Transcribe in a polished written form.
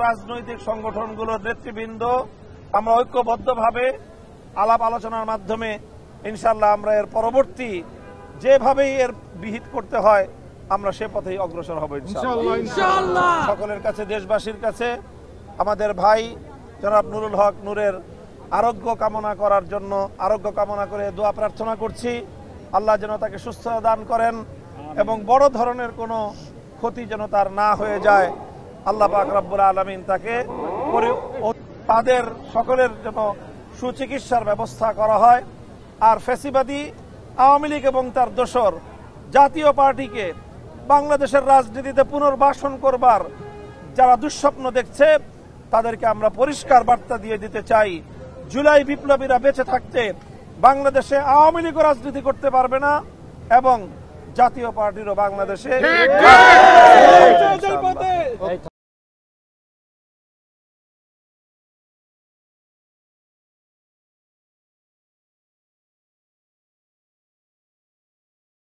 রাজনৈতিক সংগঠনগুলোর নেতৃবৃন্দ আমরা ঐক্যবদ্ধভাবে আলাপ আলোচনার মাধ্যমে ইনশাআল্লাহ আমরা এর পরবর্তী যেভাবেই এর বিহিত করতে হয় আমরা সে পথেই অগ্রসর হব ইনশাআল্লাহ। সকলের কাছে, দেশবাসীর কাছে আমাদের ভাই জনাব নুরুল হক নূরের আরোগ্য কামনা করার জন্য আরোগ্য কামনা করে দোয়া প্রার্থনা করছি। আল্লাহ যেন তাকে সুস্থতা দান করেন এবং বড় ধরনের কোনো ক্ষতি যেন তার না হয়ে যায়। আল্লাহ পাক রব্বুল আলামিন তাকে তাদের সকলের জন্য সুচিকিৎসার ব্যবস্থা করা হয়। আর ফ্যাসিবাদী আওয়ামী লীগ এবং তার দোসর জাতীয় পার্টিকে বাংলাদেশের রাজনীতিতে পুনর্বাসন করবার যারা দুঃস্বপ্ন দেখছে তাদেরকে আমরা পরিষ্কার বার্তা দিয়ে দিতে চাই, জুলাই বিপ্লবীরা বেঁচে থাকতে বাংলাদেশে আওয়ামী লীগও রাজনীতি করতে পারবে না এবং জাতীয় পার্টিরও বাংলাদেশে